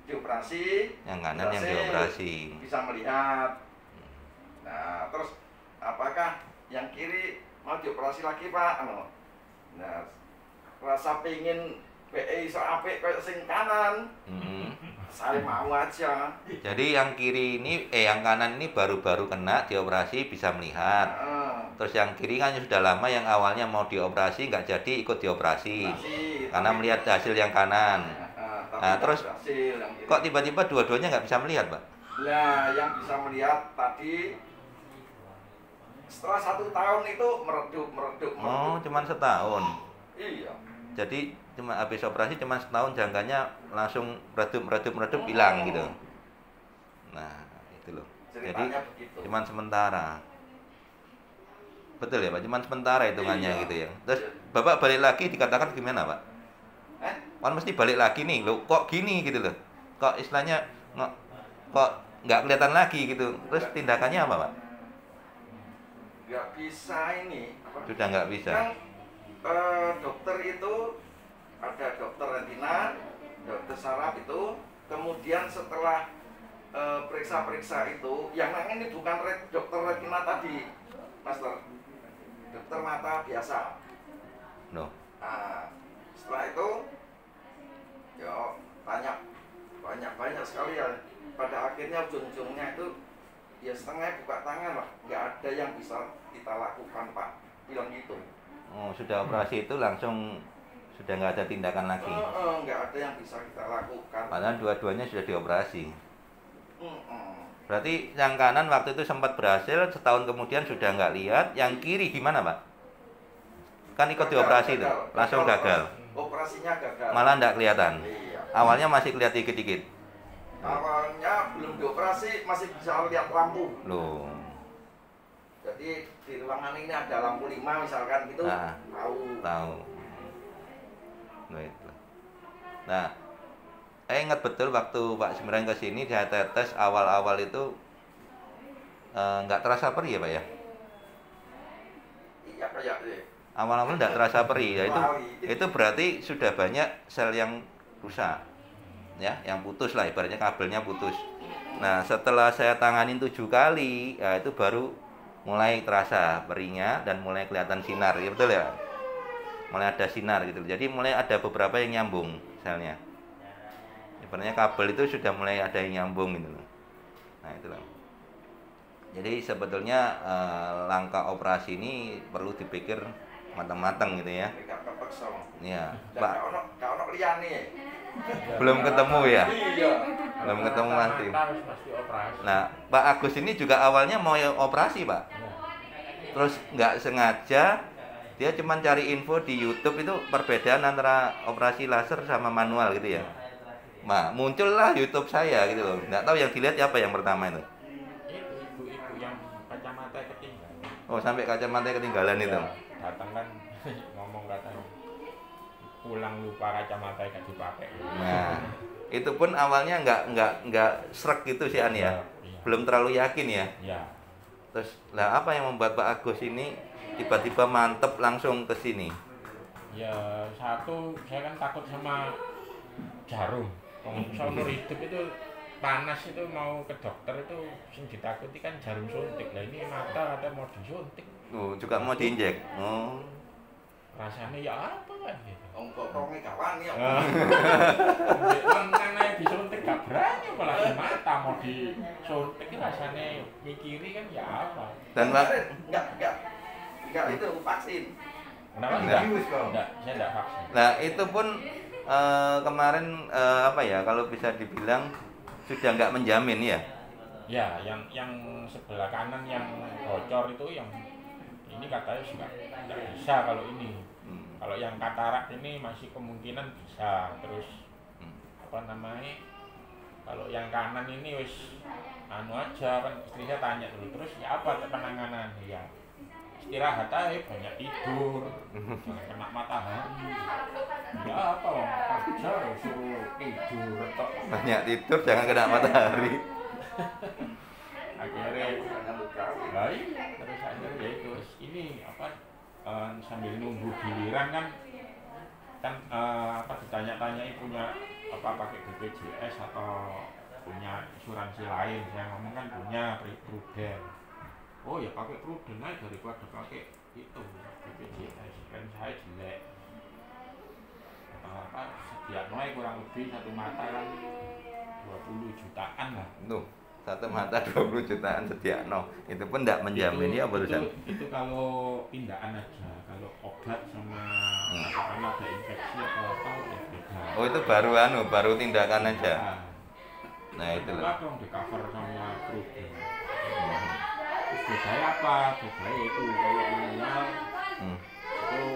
dioperasi, Yang kanan yang berhasil, dioperasi. bisa melihat. Nah, terus apakah yang kiri mau dioperasi lagi, Pak? Nah, rasa pengen PE iso apik kayak sing kanan, Mm-mm. saya mau aja. Jadi yang kiri ini, yang kanan ini baru-baru kena dioperasi bisa melihat. Nah, Terus yang kiri kan sudah lama, yang awalnya mau dioperasi nggak jadi ikut dioperasi. operasi, Karena tapi- melihat hasil yang kanan. tapi Nah, nggak terus berhasil yang kiri. Kok tiba-tiba dua-duanya nggak bisa melihat, Pak? Nah, yang bisa melihat tadi setelah 1 tahun itu meredup. Oh, cuman setahun. Iya. Jadi cuma habis operasi cuma setahun, jangkanya langsung meredup hilang gitu. Nah, itu loh. Jadi Ceritanya begitu. cuman sementara. Betul ya, Pak? Cuman sementara hitungannya Iya. gitu ya. Terus Bapak balik lagi dikatakan gimana, Pak? Kan mesti balik lagi nih, loh kok gini gitu loh. Kok istilahnya kok nggak kelihatan lagi gitu. Terus tindakannya apa, Pak? Nggak bisa ini. Apa? Sudah nggak bisa. Kan dokter itu ada dokter retina, dokter saraf itu, kemudian setelah periksa-periksa itu, yang ini bukan dokter retina tadi, Master, dokter mata biasa. Loh. Nah, setelah itu, ya banyak sekali ya. Pada akhirnya ujung-ujungnya itu, ya setengah buka tangan lah, nggak ada yang bisa kita lakukan, Pak, bilang gitu. Oh, sudah operasi itu langsung sudah nggak ada tindakan lagi. Nggak ada yang bisa kita lakukan. Padahal dua-duanya sudah dioperasi. Mm-mm. Berarti yang kanan waktu itu sempat berhasil, setahun kemudian sudah nggak lihat. Yang kiri gimana, Pak? Kan ikut dioperasi itu, langsung gagal. Operasinya gagal. Malah nggak kelihatan. Iya. Awalnya masih kelihatan dikit-dikit. Awalnya belum dioperasi masih bisa lihat lampu. Loh. Jadi di ruangan ini ada lampu 5 misalkan gitu. Nah. Tahu. Nah, itu. Nah, saya ingat betul waktu Pak Simran kesini saya tetes awal-awal itu nggak terasa perih ya, Pak ya? Iya kayak deh. Awal-awal nggak terasa perih, ya itu berarti sudah banyak sel yang rusak, ya, yang putus lah, ibaratnya kabelnya putus. Nah, setelah saya tanganin 7 kali, ya itu baru mulai terasa perihnya dan mulai kelihatan sinar, ya betul ya? Mulai ada sinar gitu. Jadi mulai ada beberapa yang nyambung selnya. Ibaratnya kabel itu sudah mulai ada yang nyambung gitu. Nah, itulah. Jadi sebetulnya langkah operasi ini perlu dipikir matang-matang gitu ya. Nggak kepeksa. Iya, Dan Pak. kalau liyane. Belum ketemu ya? Iya. Belum ketemu pasti. Harus pasti operasi. Nah, Pak Agus ini juga awalnya mau operasi, Pak. Terus nggak sengaja dia cuma cari info di YouTube itu perbedaan antara operasi laser sama manual gitu ya. Nah, muncullah YouTube saya gitu loh. Nggak tahu yang dilihat apa yang pertama itu. Itu Oh, sampai kacamata ketinggalan itu. Datang kan ngomong katanya pulang lupa kacamata gak dipakai. Nah, itu pun awalnya nggak srek gitu sih An ya. Iya. Belum terlalu yakin ya. Ya. Terus lah apa yang membuat Pak Agus ini tiba-tiba mantep langsung ke sini? Ya satu, saya kan takut sama jarum. Seumur hidup itu panas itu mau ke dokter itu sing ditakuti kan jarum suntik. Lah ini mata ada mau disuntik. Juga mau diinjek. Oh. Rasanya ya apa kan gitu. Ongkongnya kawan ya. Kan naik disuntik gak berani malah di mata mau disuntik rasanya mikiri kan ya apa. Dan Pak Enggak itu vaksin. Kenapa Enggak. Enggak, saya enggak vaksin. Nah, itu pun kemarin apa ya kalau bisa dibilang sudah nggak menjamin ya. Ya, yang sebelah kanan yang bocor itu yang ini katanya sudah nggak bisa kalau ini. Kalau yang katarak ini masih kemungkinan bisa. Terus apa namanya? Kalau yang kanan ini wis anu aja kan istrinya tanya dulu terus ya apa penanganan ya istirahat aja banyak tidur jangan kena matahari ya apa kerja suruh tidur tok Banyak tidur jangan kena matahari. akhirnya baik terus akhirnya ya itu ini apa sambil nunggu giliran kan apa ditanya-tanya punya apa pakai BPJS atau punya asuransi lain saya ngomong kan punya Prudent. Oh ya pakai Prudent aja daripada pakai itu BPJS kan saya jelek apa setiap noy kurang lebih satu mata kan 20 jutaan lah. Tuh, satu mata 20 jutaan Sediakno. Itu pun tidak menjamin ya barusan. Itu kalau pindahan aja. Kalau obat sama karena ada infeksi atau apa ya beda. Oh, itu baru tindakan aja. Nah, itu loh. Dong di cover sama Prudent. Terus bedanya apa? Bedanya itu kalau manual itu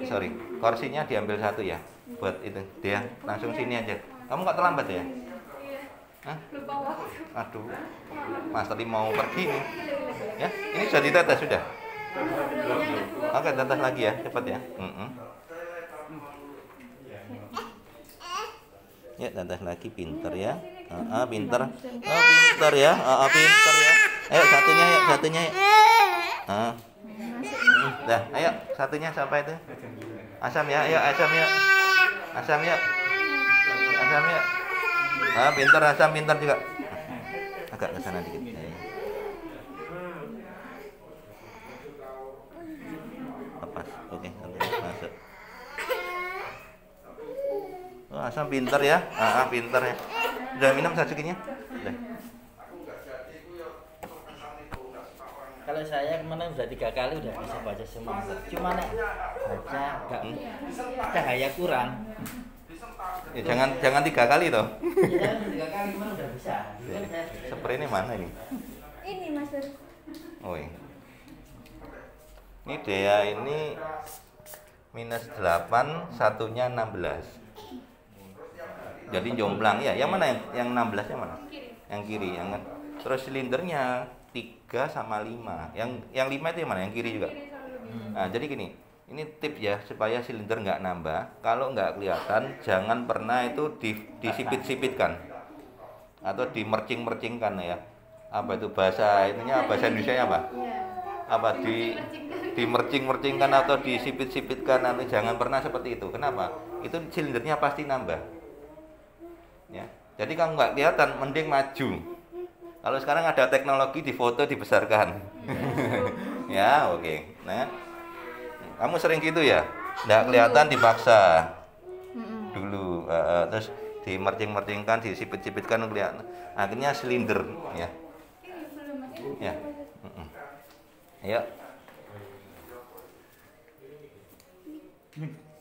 Sorry, kursinya diambil satu ya. Buat itu, dia langsung sini aja. Kamu nggak terlambat ya? Hah? Aduh, Mas tadi mau pergi nih. Ya, ini sudah ditetes sudah. Oke, tetes lagi ya, cepat ya. Ya, tetes lagi, pinter ya. Pinter. Pinter ya. Pinter ya. Ayo satunya ya, satunya ya. Dah, ayo satunya siapa itu? Asam ya, ayo Asam ya. Asam ya. Asam ya. Pinter Asam, pinter juga. Agak ke sana dikit. Lepas. Oke, masuk. Oh, Asam pinter ya. Pinter ya. Udah minum sajukinya? Udah. Kalau saya kemarin udah 3 kali udah bisa baca semua. Cuma nek baca enggak cahaya kurang. Ya jangan 3 kali toh. Iya, 3 kali kemarin udah bisa. Spray ini mana ini? Ini Mas Dur. Oh iya. Ini Dea ini -8, satunya 16. Jadi jomplang ya. Yang mana yang 16 yang mana? Yang kiri. Yang terus silindernya 3 sama 5. Yang 5 itu yang mana? Yang kiri juga. Nah, jadi gini. Ini tips ya supaya silinder nggak nambah. Kalau nggak kelihatan, jangan pernah itu disipit-sipitkan atau dimercing-mercingkan ya. Apa itu bahasa ininya? Bahasa Indonesia apa? Apa dimercing-mercingkan atau disipit-sipitkan? Nanti jangan pernah seperti itu. Kenapa? Itu silindernya pasti nambah. Ya. Jadi kalau nggak kelihatan, mending maju. Kalau sekarang ada teknologi di foto dibesarkan. Ya, oke. Nah, kamu sering gitu ya? Nggak kelihatan dipaksa dulu, terus dimercing-mercingkan, disipit-sipitkan kelihatan. Akhirnya silinder, ya. Ya. Ayo.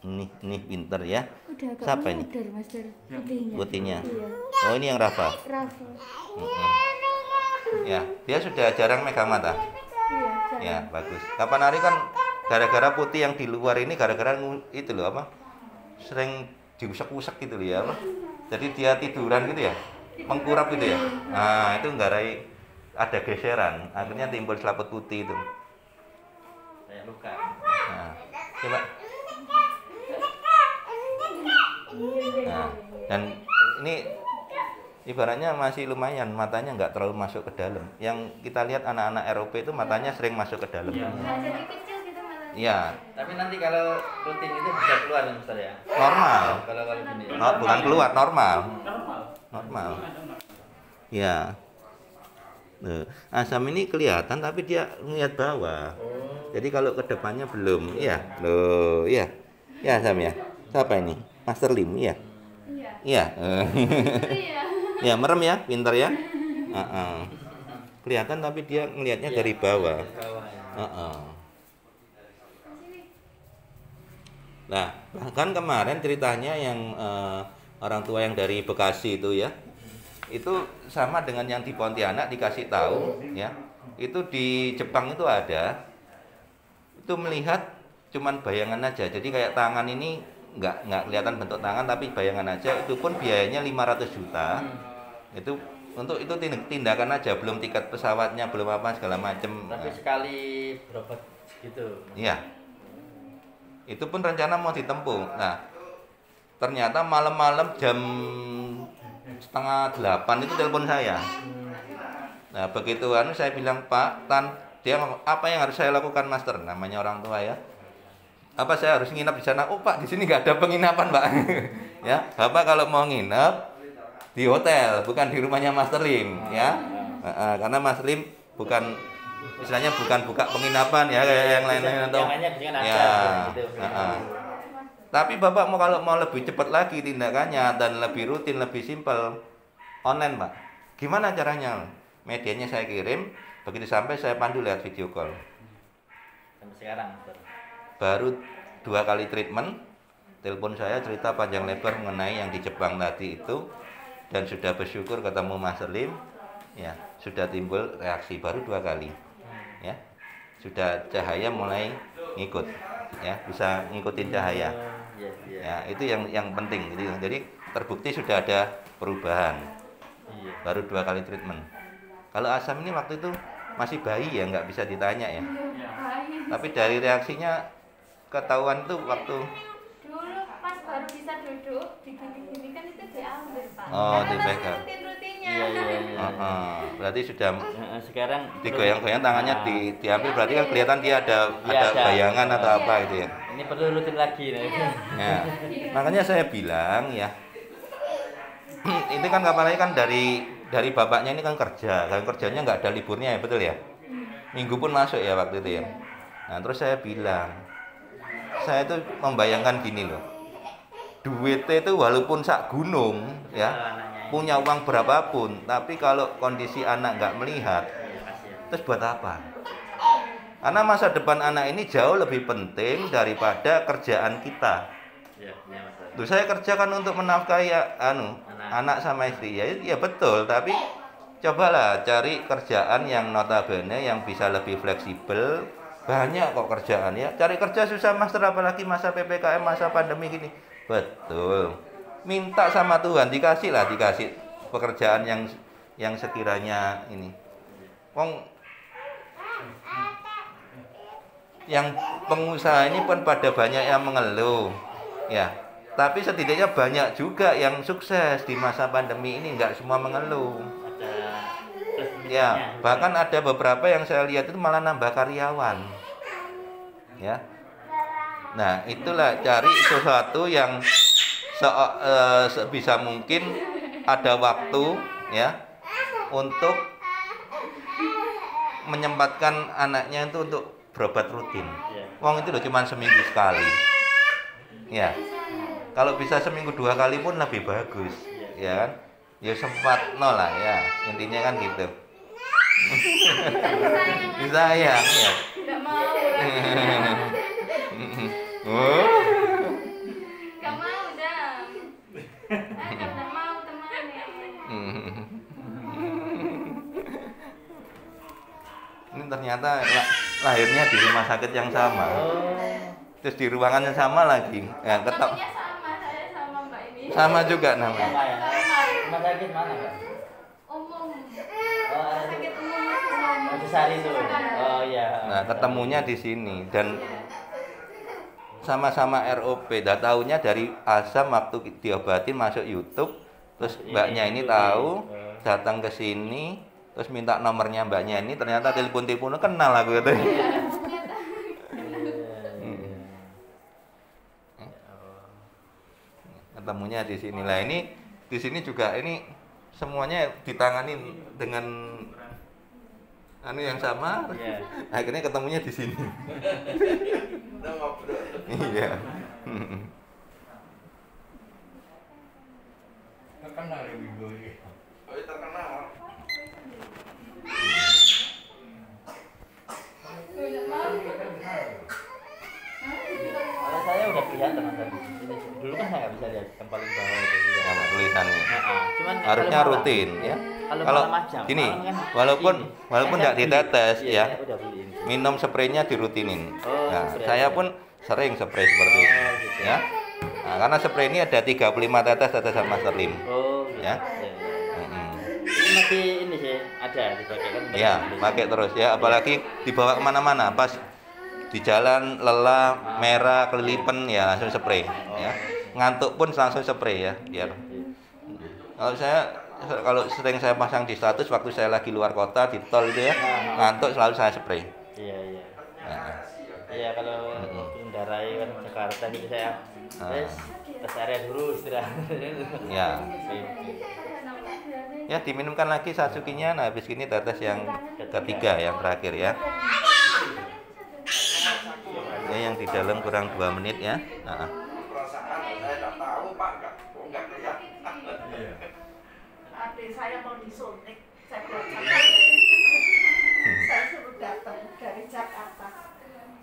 Nih pinter ya. Udah agak Siapa ini? mudar, Mas Dur. Putihnya. Putihnya. Iya. Oh, ini yang Rafa. Rafa. Ya, dia sudah jarang megang mata. Iya. Ya, bagus. Kapan hari kan gara-gara putih yang di luar ini gara-gara itu loh apa? Sering diusek-usek gitu loh ya, apa? Jadi dia tiduran gitu ya. mengkurap gitu ya. Nah, itu nggarai ada geseran, akhirnya timbul selaput putih itu. Kayak luka. Nah, coba. Nah, dan ini ibaratnya masih lumayan, matanya nggak terlalu masuk ke dalam. Yang kita lihat anak-anak Eropa itu matanya sering masuk ke dalam. Jadi kecil gitu malah. Iya. Tapi nanti kalau rutin itu bisa keluar ya Mister ya? Normal. Kalau gini ya? Bukan keluar, normal. Normal. Normal. Ya. Asam ini kelihatan tapi dia ngeliat bawah. Jadi kalau ke depannya belum. Iya. Loh, iya. Ya, Asam ya. Siapa ini? Master Lim, iya. Iya. Iya. Iya. Ya, merem ya, pintar ya. Kelihatan tapi dia ngelihatnya dari bawah. Bawah ya. Nah, bahkan kemarin ceritanya yang orang tua yang dari Bekasi itu ya, itu sama dengan yang di Pontianak dikasih tahu ya. Itu di Jepang itu ada. Itu melihat cuman bayangan aja. Jadi kayak tangan ini nggak kelihatan bentuk tangan tapi bayangan aja. Itu pun biayanya 500 juta. Itu untuk itu tindakan aja, belum tiket pesawatnya, belum apa segala macem. Tapi sekali berobat gitu. Iya. Itu pun rencana mau ditempuh. Nah, ternyata malam-malam jam 7:30 itu telepon saya. Nah, begitu saya bilang, "Pak, dia ngomong, apa yang harus saya lakukan, Master?" Namanya orang tua ya. Apa saya harus nginap di sana? Oh, Pak, di sini nggak ada penginapan, Pak. Ya, Bapak kalau mau nginep di hotel, bukan di rumahnya Master Lim, ya. Karena Mas Lim bukan istilahnya bukan buka penginapan ya kayak yang lain-lain atau ya. Tapi Bapak kalau mau lebih cepat lagi tindakannya dan lebih rutin, lebih simpel, online, Pak. Gimana caranya? Medianya saya kirim, begitu sampai saya pandu lewat video call. Sampai sekarang, Mister. Baru 2 kali treatment, telepon saya cerita panjang lebar mengenai yang di Jepang tadi itu, dan sudah bersyukur ketemu Mas Lim, ya sudah timbul reaksi baru 2 kali, ya sudah cahaya mulai ngikut, ya bisa ngikutin cahaya, ya itu yang penting gitu. Jadi terbukti sudah ada perubahan, baru 2 kali treatment. Kalau Asam ini waktu itu masih bayi ya, nggak bisa ditanya ya, tapi dari reaksinya ketahuan tuh waktu Dulu pas baru bisa duduk digini-gini kan itu diambil, Pak. Oh, Karena masih dipegang. rutin-rutinnya. Iya. Berarti sudah Sekarang digoyang-goyang tangannya diambil, berarti kan kelihatan dia ada bayangan atau apa gitu ya. Ini perlu rutin lagi nih. Ya. Makanya saya bilang ya, ini kan apalagi kan dari bapaknya ini kan kerja, kan kerjanya nggak ada liburnya ya, betul ya. Minggu pun masuk ya waktu itu ya. Nah terus saya bilang, saya itu membayangkan gini loh, duitnya itu walaupun sak gunung ya, punya uang berapapun, tapi kalau kondisi anak nggak melihat, terus buat apa? Karena masa depan anak ini jauh lebih penting daripada kerjaan kita. Tuh saya kerjakan untuk menafkahi anak sama istri ya betul, tapi cobalah cari kerjaan yang notabene yang bisa lebih fleksibel. Banyak kok kerjaan ya. Cari kerja susah, Master, apalagi masa PPKM, masa pandemi gini. Betul. Minta sama Tuhan dikasih pekerjaan yang sekiranya ini. Wong yang pengusaha ini pun pada banyak yang mengeluh. Ya. Tapi setidaknya banyak juga yang sukses di masa pandemi ini, enggak semua mengeluh. Ya, bahkan ada beberapa yang saya lihat itu malah nambah karyawan. Ya. Nah, itulah cari sesuatu yang sebisa mungkin ada waktu ya untuk menyempatkan anaknya itu untuk berobat rutin. Wong itu loh cuma seminggu sekali. Ya. Kalau bisa seminggu 2 kali pun lebih bagus, ya kan? Ya sempat lah ya. Intinya kan gitu. Disayang ya. Nggak mau. Oh. Nggak mau, Dam. Nggak mau temannya. Ini ternyata lahirnya di rumah sakit yang sama. Terus di ruangan yang sama lagi. Ya, tetap Namanya sama, saya sama Mbak ini. sama juga namanya. Sama. Rumah sakit mana, Kak? Umum. Oh, Sakit umum Mas. Mojosari itu. Oh iya. Nah, ketemunya di sini dan sama-sama ROP. Dah tahunya dari Asam waktu diobatin masuk YouTube, terus mbaknya ini tahu, datang ke sini, terus minta nomornya mbaknya ini, ternyata telepon-teleponnya kenal aku gitu. Ketemunya di sini lah. Ini di sini juga ini semuanya ditangani dengan anu yang sama. Iya. Akhirnya ketemunya di sini. Udah ngobrol. Iya. Terkenal ya Wigo ini. Oh, iya, terkenal. Kalau saya udah kelihatan Mas tadi. Ini dulu kan saya nggak bisa lihat yang paling bawah itu juga. Sama tulisannya. Cuman Harusnya kalau malam- rutin ya. Kalau Kalau malam aja, gini, malam kan walaupun ini. nggak Saya beli. ditetes Iya, ya, saya udah beliin. minum spraynya dirutinin. Oh, Nah, spray. saya pun sering spray seperti ini gitu. ya. Nah, karena spray ini ada 35 tetesan Master Lim. Oh, gitu. Ya. Iya, iya. Mm-mm. Ini masih ini sih ada dipakai kan? Ya, pakai terus ya, apalagi dibawa kemana-mana, pas di jalan lelah, merah, kelilipan ya langsung spray ya. Ngantuk pun langsung spray ya, biar. Kalau sering saya pasang di status waktu saya lagi luar kota di tol itu ya, ngantuk selalu saya spray. Iya, iya. Nah, Iya, kalau mengendarai kan Jakarta gitu saya rest area dulu istirahat. ya. Ya diminumkan lagi Satsukinya. Nah habis ini tetes yang ketiga yang terakhir ya. Ya yang di dalam kurang 2 menit ya. Nah. Perasaan saya nggak tahu Pak, nggak kelihatan. Adik saya mau disuntik, saya bilang saya suruh datang dari Jakarta.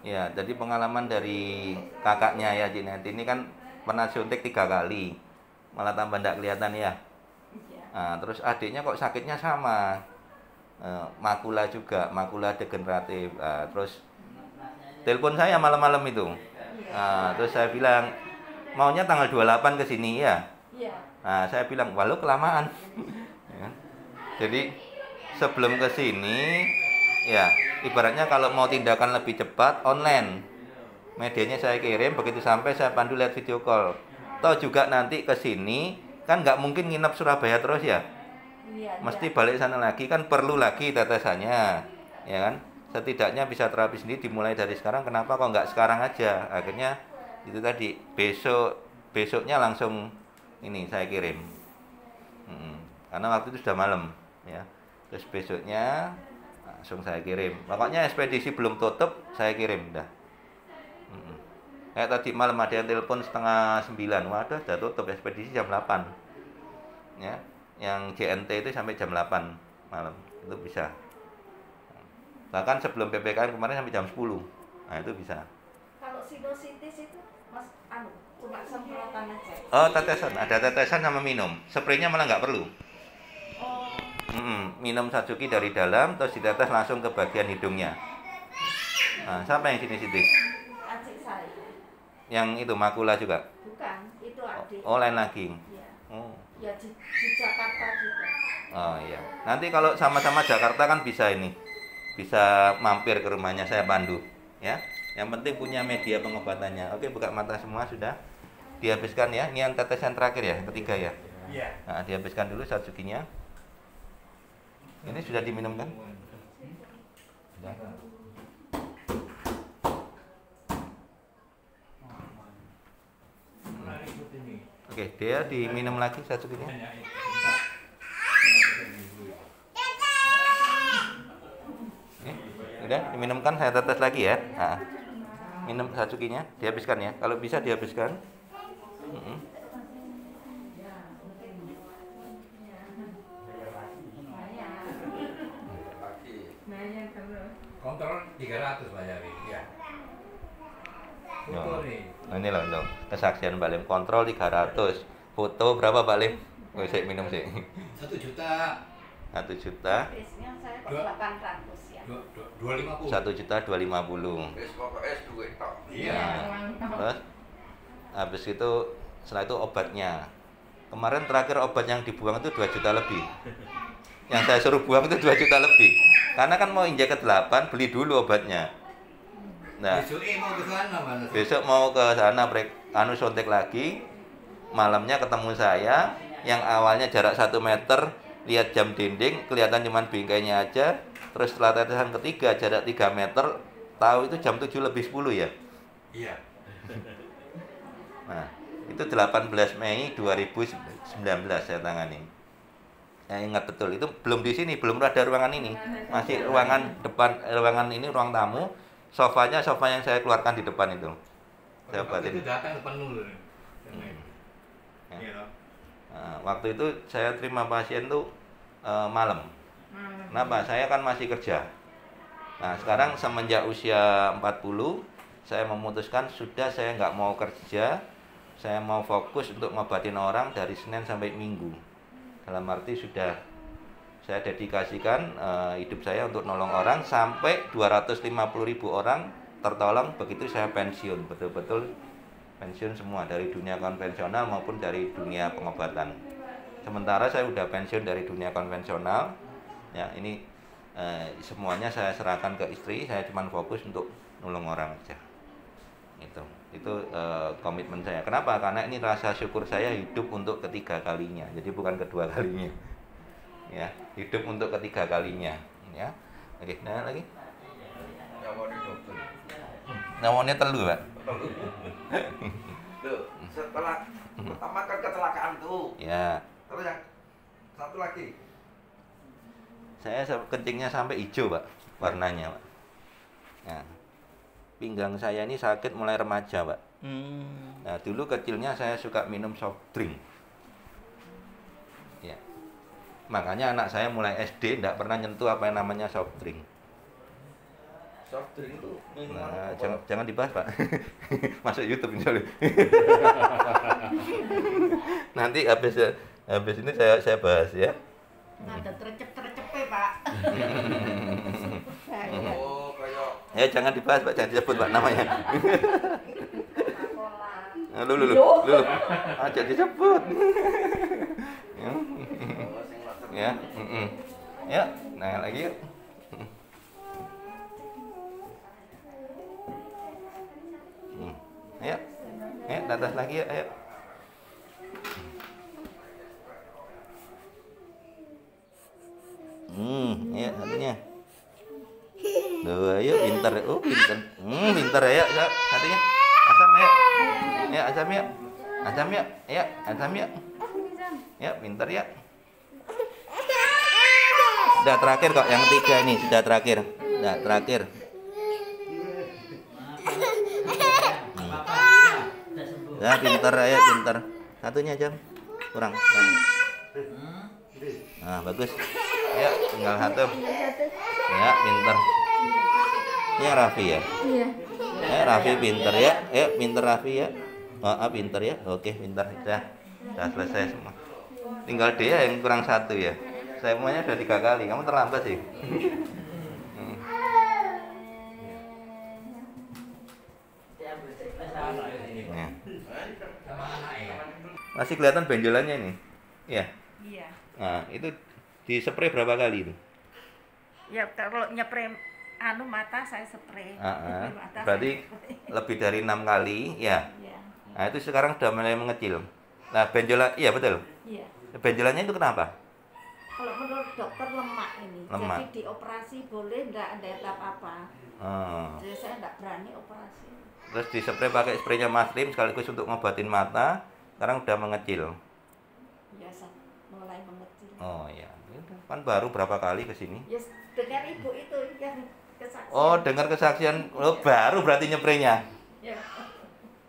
Ya, jadi pengalaman dari kakaknya ya Jinet ini kan pernah suntik 3 kali, malah tambah ndak kelihatan ya. Nah, terus adiknya kok sakitnya sama, makula juga, makula degeneratif. Nah, terus telepon saya malam-malam itu. Nah, terus saya bilang maunya tanggal 28 ke sini ya. Iya. Nah, saya bilang walau kelamaan. Ya. Jadi sebelum ke sini ya ibaratnya kalau mau tindakan lebih cepat online, medianya saya kirim, begitu sampai saya pandu lihat video call. Toh juga nanti ke sini kan nggak mungkin nginep Surabaya terus ya, Iya. mesti balik sana lagi, kan perlu lagi tetesannya, ya kan? Setidaknya bisa terapi sendiri dimulai dari sekarang. Kenapa kok nggak sekarang aja? Akhirnya itu tadi besoknya langsung ini saya kirim. Karena waktu itu sudah malam, ya. Terus besoknya langsung saya kirim. Pokoknya ekspedisi belum tutup, saya kirim dah. Kayak tadi malam ada yang telepon setengah 9, waduh sudah tutup ekspedisi jam 8. Ya, yang JNT itu sampai jam 8 malam, itu bisa. Bahkan sebelum PPKM kemarin sampai jam 10. Nah, itu bisa. Kalau sinusitis itu Mas cuma semprotan aja. Oh, tetesan, ada tetesan sama minum. Spraynya malah nggak perlu. Oh, Minum Satsuki dari dalam, terus ditetes langsung ke bagian hidungnya. Nah, siapa yang sinusitis? adik saya. Yang itu makula juga? Bukan, itu adik. Oh, lain lagi. Iya. Oh. Ya di Jakarta juga. Oh iya. Nanti kalau sama-sama Jakarta kan bisa ini. Bisa mampir ke rumahnya, saya pandu, ya. Yang penting punya media pengobatannya. Oke, buka mata semua sudah. Dihabiskan ya. Ini yang tetesan terakhir ya, ketiga ya. Iya. Nah, dihabiskan dulu Satsukinya. Ini sudah diminum kan? Sudah. Oke, dia diminum lagi Satsukinya. Udah diminumkan, saya tetes lagi ya. Nah, minum Satsukinya, dihabiskan ya. Kalau bisa dihabiskan. Kontrol 300 Pak Yari. Iya. Foto Oh. nih. Nah, ini loh untuk kesaksian Mbak Lim, kontrol 300. Foto berapa Mbak Lim? Oh, saya minum sih. 1 juta 1 juta. Biasanya saya kok Dua. 800 ya. 250. 1.250.000. Wis pokoknya duit tok. Iya. Nah, terus habis itu setelah itu obatnya Kemarin terakhir obat yang dibuang itu 2 juta lebih. Yang saya suruh buang itu 2 juta lebih. Karena kan mau injek ke-8, beli dulu obatnya. Nah, besok mau ke sana suntik lagi. Malamnya ketemu saya, yang awalnya jarak 1 meter, lihat jam dinding, kelihatan cuma bingkainya aja. Terus setelah tetesan ketiga, jarak 3 meter, tahu itu jam 7 lebih 10 ya? Iya. Nah, itu 18 Mei 2019 saya tangani. Saya ingat betul, itu belum di sini, belum ada ruangan ini. Masih ruangan depan, ruangan ini ruang tamu. Sofa yang saya keluarkan di depan itu. Saya buatin. Itu datang penuh. Ya. Nah, waktu itu saya terima pasien tuh malam. Kenapa? Saya kan masih kerja. Nah, sekarang semenjak usia 40, saya memutuskan sudah saya nggak mau kerja. Saya mau fokus untuk ngobatin orang dari Senin sampai Minggu. Dalam arti sudah saya dedikasikan hidup saya untuk nolong orang sampai 250.000 orang tertolong begitu saya pensiun. Betul-betul pensiun semua dari dunia konvensional maupun dari dunia pengobatan. Sementara saya sudah pensiun dari dunia konvensional. Ya, ini semuanya saya serahkan ke istri. Saya cuma fokus untuk nolong orang aja. Itu komitmen saya. Kenapa? Karena ini rasa syukur saya hidup untuk ketiga kalinya. Jadi bukan kedua kalinya. Ya, hidup untuk ketiga kalinya. Ya, oke. Nah lagi. Namanya telu, Pak. Loh, setelah pertama kan kecelakaan tuh. Ya. Terus yang satu lagi. Saya kencingnya sampai hijau, Pak, warnanya, Pak. Nah, pinggang saya ini sakit mulai remaja, Pak. Nah, dulu kecilnya saya suka minum soft drink. Ya. Makanya anak saya mulai SD tidak pernah nyentuh apa yang namanya soft drink. Soft drink itu Nah, jangan dibahas, Pak. Masuk YouTube insya Allah. Nanti habis ini saya bahas ya. Ada tercep-tercepnya, Pak. Oh, kayak Ya jangan dibahas, Pak, jangan disebut, Pak, namanya. Coca-Cola. Lu. Aja disebut. Ya. Ya, nah lagi yuk. Ayo. Ya, ke atas lagi ya, ayo. Ya, satunya. Duh, ayo pintar. Oh, pintar. Pintar ya, satunya. Asam ya. Ya, asam ya. Asam ya. Ya, asam ya. Ya, pintar ya. Sudah terakhir kok, yang ketiga ini sudah terakhir. Sudah terakhir. Ya, pintar ya, pintar. Satunya jam. Kurang. Nah, bagus. Ya, tinggal satu. Ya, pintar. Ini Raffi ya? Iya. Ya, Raffi pintar ya. Ya, pintar Raffi ya. Pintar ya. Oke, pintar. Sudah selesai semua. Tinggal dia yang kurang satu ya. Saya semuanya sudah 3 kali. Kamu terlambat sih. Ya. Masih kelihatan benjolannya ini. Ya. Iya. Nah, itu di spray berapa kali itu? Ya kalau nyepre mata saya spray. Mata Berarti saya spray. lebih dari 6 kali ya. Iya. Nah, itu sekarang sudah mulai mengecil. Nah, benjolan, iya betul. Iya. Benjolannya itu kenapa? Kalau menurut dokter lemak ini. Lemak. Jadi dioperasi boleh enggak ada apa-apa. Jadi saya enggak berani operasi. Terus di spray pakai spraynya Maslim sekaligus untuk ngobatin mata. Sekarang udah mengecil. Biasa mulai mengecil. Oh iya, kan baru berapa kali ke sini? Yes, dengan ibu itu yang kesaksian. Oh, dengar kesaksian. Oh, baru berarti nyepraynya. Ya.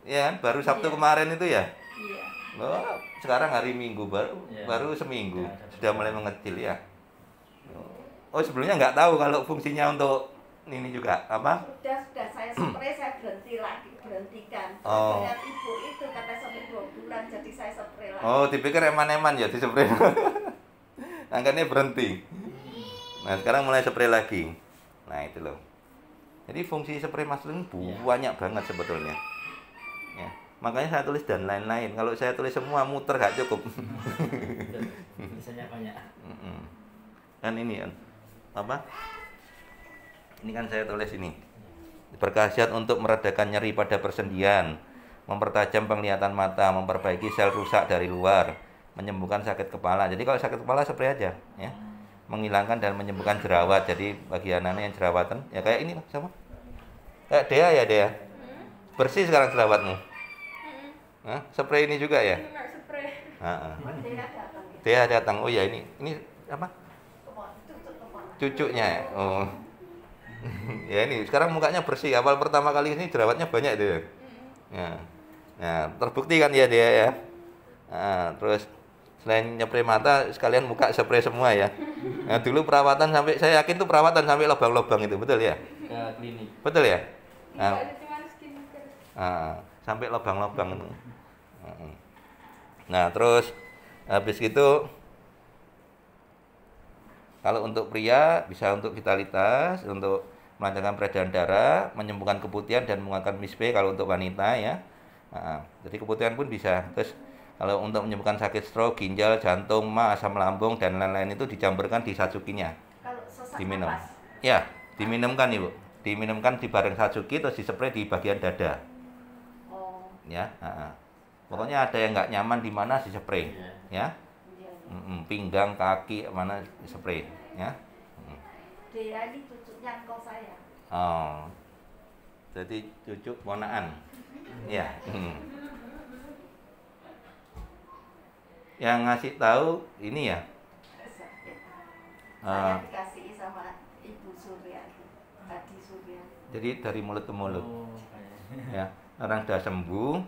Ya kan, baru Sabtu Iya. kemarin itu ya. Iya. Oh, sekarang hari Minggu Iya. baru seminggu sudah mulai mengecil ya. Oh, sebelumnya nggak tahu kalau fungsinya untuk ini juga apa? Sudah saya spray, saya berhentikan. Oh. Dengan ibu itu kata sampai 2 bulan, jadi saya spray lagi. Oh, dipikir eman-eman ya di spray. Angkanya berhenti. Nah, sekarang mulai spray lagi. Nah, itu loh. Jadi fungsi spray Maslim banyak banget sebetulnya. Ya. Makanya saya tulis dan lain-lain. Kalau saya tulis semua muter gak cukup. Misalnya banyak. Kan ini kan apa? Ini kan saya tulis ini. Berkhasiat untuk meredakan nyeri pada persendian, mempertajam penglihatan mata, memperbaiki sel rusak dari luar, menyembuhkan sakit kepala. Jadi kalau sakit kepala spray aja, ya. Menghilangkan dan menyembuhkan jerawat. Jadi bagi anak-anak yang jerawatan, ya kayak ini lah sama. Kayak Dea ya Dea. Bersih sekarang jerawatmu. Hah? Spray ini juga ya? Enggak spray. Dea datang. Oh ya ini apa? Cucunya ya? Oh. Ya ini sekarang mukanya bersih. Awal pertama kali ini jerawatnya banyak deh. Ya. Nah, terbukti kan ya dia ya. Nah, terus selain nyepray mata sekalian muka spray semua ya. Nah, dulu perawatan sampai saya yakin tuh perawatan sampai lubang-lubang itu, betul ya? Ke klinik. Betul ya? Nah, Enggak, cuma skincare. sampai lubang-lubang itu. Nah, terus habis gitu kalau untuk pria bisa untuk vitalitas, untuk melancarkan peredaran darah, menyembuhkan keputihan dan menguatkan misbe kalau untuk wanita ya. Jadi keputihan pun bisa. Terus kalau untuk menyembuhkan sakit stroke, ginjal, jantung, ma, asam lambung dan lain-lain itu dicampurkan di satsukinya. Kalau sesak Diminum. napas. Ya, diminumkan Ibu. Diminumkan di bareng satsuki terus dispray di bagian dada. Oh, Ya, pokoknya ada yang nggak nyaman di mana dispray. Ya. iya. Pinggang, kaki mana dispray, ya. Dia ini cucunya engkau saya. Oh. Jadi cucu ponaan. Ya. Yang ngasih tahu ini ya. Saya dikasih sama Ibu Surya, Adi Surya. Jadi dari mulut ke mulut. Oh, Ya. Orang sudah sembuh,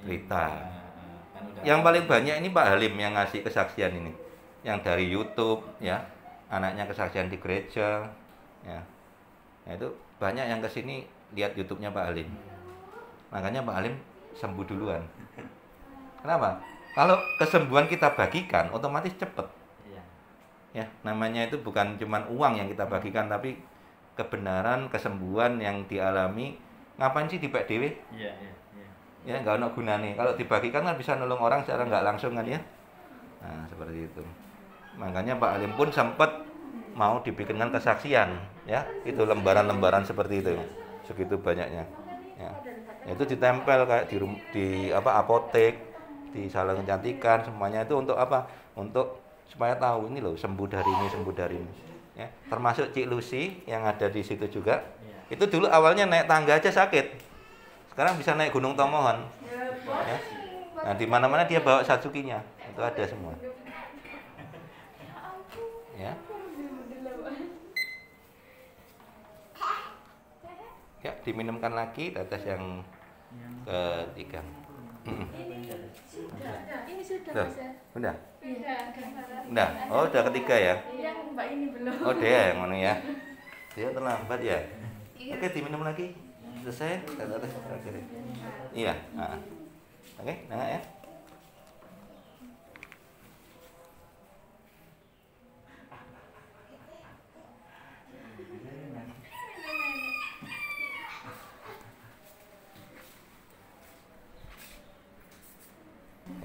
cerita. Kan udah Yang paling banyak ini Pak Halim yang ngasih kesaksian ini. Yang dari YouTube ya. Anaknya kesaksian di gereja ya. Nah, itu banyak yang kesini lihat YouTube-nya Pak Halim. Makanya Pak Halim sembuh duluan. Kenapa? Kalau kesembuhan kita bagikan otomatis cepet. Iya. Ya, namanya itu bukan cuman uang yang kita bagikan tapi kebenaran, kesembuhan yang dialami. Ngapain sih dipek dhewe? Iya, iya, iya. Ya nggak ada gunanya. Kalau dibagikan kan bisa nolong orang secara nggak langsung kan ya. Nah seperti itu. Makanya Pak Halim pun sempat mau dibikinkan kesaksian, ya itu lembaran-lembaran seperti itu, segitu banyaknya. Ya. Itu ditempel kayak di apotek, di salon kecantikan, semuanya itu untuk apa? Untuk supaya tahu ini loh sembuh dari ini, sembuh dari ini. Ya. Termasuk Cik Lucy yang ada di situ juga. Itu dulu awalnya naik tangga aja sakit. Sekarang bisa naik Gunung Tomohon. Ya. Nah, di mana-mana dia bawa satsukinya. Itu ada semua. Ya. Ya, diminumkan lagi tetes yang ketiga. Ini sudah Udah. bisa. Udah. Iya. Udah. Oh, udah ketiga ya. Yang Mbak ini belum. Oh, dia yang mana ya? Dia terlambat ya. Oke, diminum lagi. Selesai. Tetes terakhir. Iya. Oke, nah ya.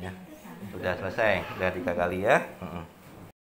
Ya, sudah selesai, sudah 3 kali ya.